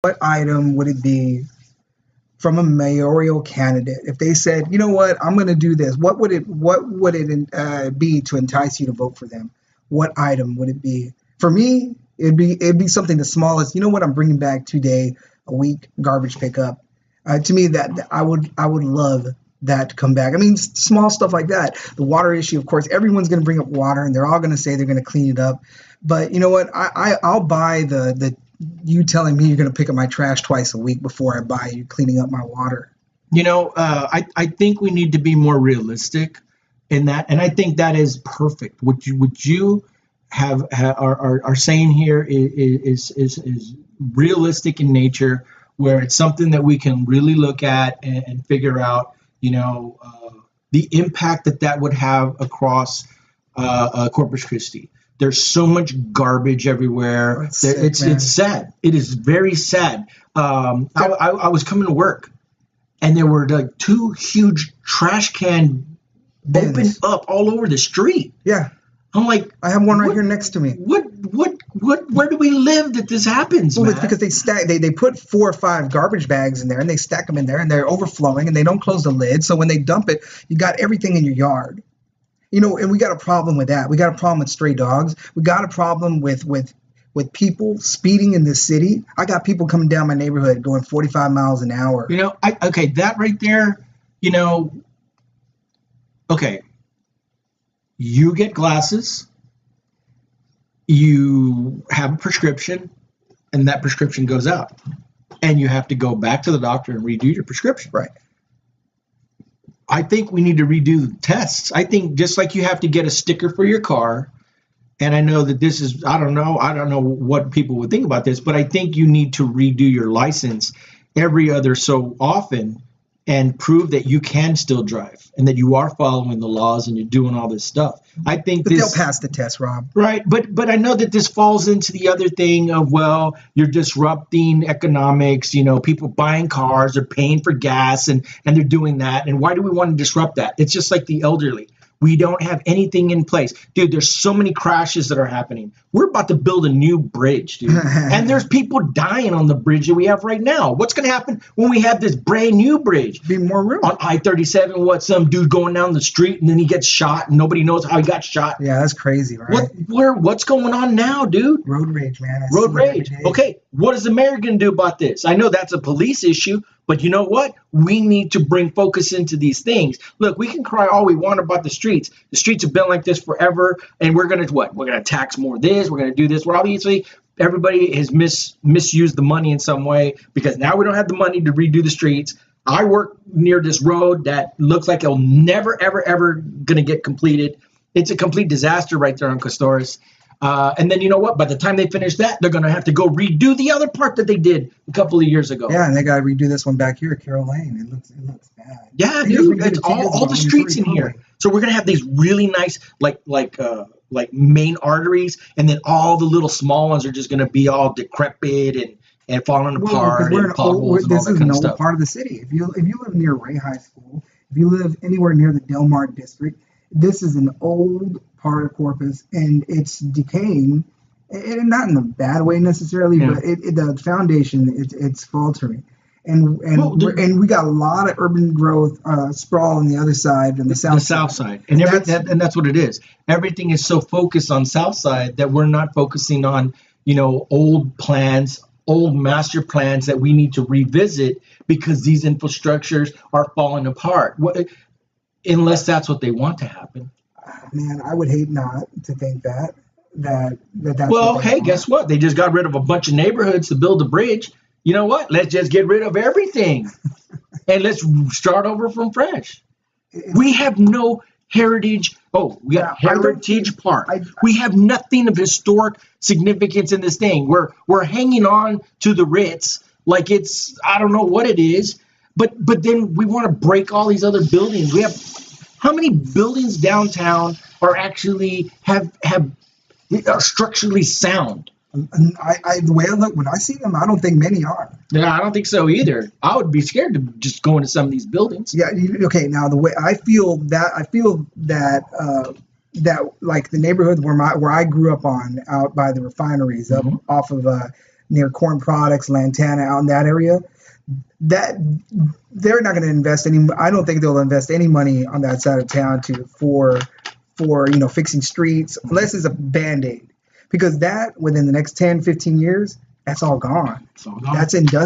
what item would it be from a mayoral candidate if they said, you know what, I'm going to do this? What would it be to entice you to vote for them? What item would it be? For me, it'd be something the smallest. You know what? I'm bringing back 2 day a week garbage pickup. To me, that I would love that to come back. I mean, small stuff like that. The water issue, of course, everyone's going to bring up water, and they're all going to say they're going to clean it up. But you know what? I'll buy the you telling me you're going to pick up my trash twice a week before I buy you cleaning up my water. I think we need to be more realistic in that, and I think that is perfect. What you are saying here is realistic in nature, where it's something that we can really look at and figure out, the impact that would have across Corpus Christi. There's so much garbage everywhere. It's sad. It is very sad. I was coming to work, and there were like 2 huge trash can opened up all over the street. Yeah. I'm like, I have one right here next to me. Where do we live that this happens, Well, man? it's because they put 4 or 5 garbage bags in there, and they stack them in there, and they're overflowing, and they don't close the lid. So when they dump it, you got everything in your yard. And we got a problem with that. We got a problem with stray dogs. We got a problem with people speeding in this city. I got people coming down my neighborhood going 45 miles an hour. Okay, that right there, okay, you get glasses, you have a prescription, and that prescription goes out, and you have to go back to the doctor and redo your prescription. Right. I think we need to redo the tests. I think just like you have to get a sticker for your car, and I know that this is, I don't know what people would think about this, but I think you need to redo your license every other so often and prove that you can still drive and that you are following the laws and you're doing all this stuff. I think But they'll pass the test, Rob. Right, but I know that this falls into the other thing of, well, you're disrupting economics. People buying cars, they're paying for gas, and they're doing that. And why do we want to disrupt that? It's just like the elderly. We don't have anything in place. Dude, there's so many crashes that are happening. We're about to build a new bridge, dude. And there's people dying on the bridge that we have right now. What's going to happen when we have this brand new bridge? Be more room. On I-37, some dude going down the street and then he gets shot and nobody knows how he got shot. Yeah, that's crazy, right? What's going on now, dude? Road rage, man. Road rage. Okay, what is the mayor going to do about this? I know that's a police issue, but you know what? We need to bring focus into these things. Look, we can cry all we want about the streets. The streets have been like this forever, and we're going to what? We're going to tax more of this. We're going to do this. We're obviously, everybody has misused the money in some way because now we don't have the money to redo the streets. I work near this road that looks like it'll never, ever, ever going to get completed. It's a complete disaster right there on Castores. And then you know what? By the time they finish that, they're going to have to go redo the other part that they did a couple of years ago. Yeah, and they got to redo this one back here at Carroll Lane. It looks bad. Yeah, dude, it's all the streets in here. So we're going to have these really nice, like main arteries, and then all the little small ones are just going to be all decrepit and falling apart. This is an old part of the city. If you live near Ray High School, if you live anywhere near the Del Mar district, this is an old part of Corpus, and it's decaying, and not in a bad way necessarily, but the foundation it's faltering, and we got a lot of urban growth sprawl on the other side, on the south side, and that's what it is. Everything is so focused on south side that we're not focusing on old plans, old master plans that we need to revisit because these infrastructures are falling apart. Unless that's what they want to happen. Man, I would hate not to think that's well, hey, guess what? They just got rid of a bunch of neighborhoods to build a bridge. You know what? Let's just get rid of everything and let's start over from fresh. We have no heritage. Oh, we got Heritage Park. We have nothing of historic significance in this thing. We're hanging on to the Ritz like it's, I don't know what it is. But then we want to break all these other buildings. We have how many buildings downtown are actually are structurally sound? The way I look, when I see them, I don't think many are. Yeah, I don't think so either. I would be scared to just go into some of these buildings. Yeah. Okay. Now the way I feel that like the neighborhood where I grew up on out by the refineries up off of near Corn Products, Lantana, out in that area, that they're not going to invest any. I don't think they'll invest any money on that side of town for fixing streets unless it's a band-aid, because that within the next 10, 15 years, that's all gone. It's all gone.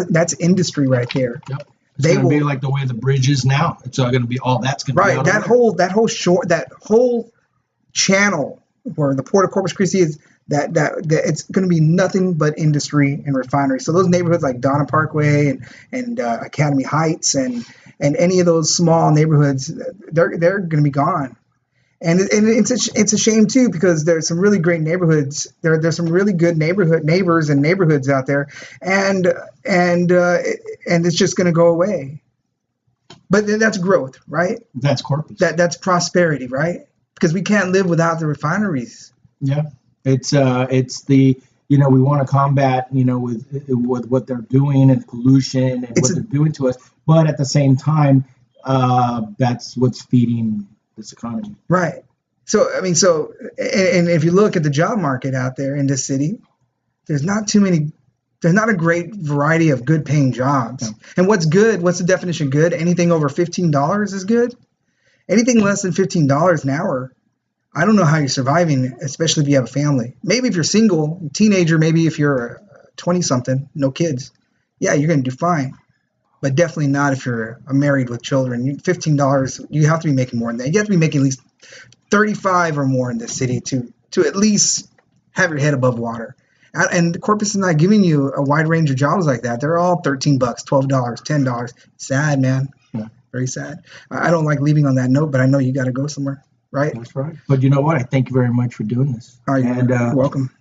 That's industry right there. Yep. It's going to be like the way the bridge is now. It's all going to be all that's going to be right. out That whole channel where the port of Corpus Christi is, that it's going to be nothing but industry and refinery. So those neighborhoods like Donna Parkway and Academy Heights and any of those small neighborhoods, they're going to be gone. And it's a shame too, because there's some really great neighborhoods. There's some really good neighbors and neighborhoods out there, and it's just going to go away. But that's growth, right? That's Corpus. That's prosperity, right? Because we can't live without the refineries. Yeah, it's the we want to combat with what they're doing and pollution and what they're doing to us, but at the same time, that's what's feeding this economy. Right. So and if you look at the job market out there in this city, there's not a great variety of good paying jobs. Yeah. And what's good? What's the definition of good? Anything over $15 is good. Anything less than $15 an hour, I don't know how you're surviving, especially if you have a family. Maybe if you're single, teenager, maybe if you're 20-something, no kids. Yeah, you're going to do fine. But definitely not if you're married with children. $15, you have to be making more than that. You have to be making at least 35 or more in this city to at least have your head above water. And Corpus is not giving you a wide range of jobs like that. They're all $13, $12, $10. Sad, man. Yeah. Very sad. I don't like leaving on that note, but I know you got to go somewhere, right? That's right. But you know what? I thank you very much for doing this. All right, you're welcome.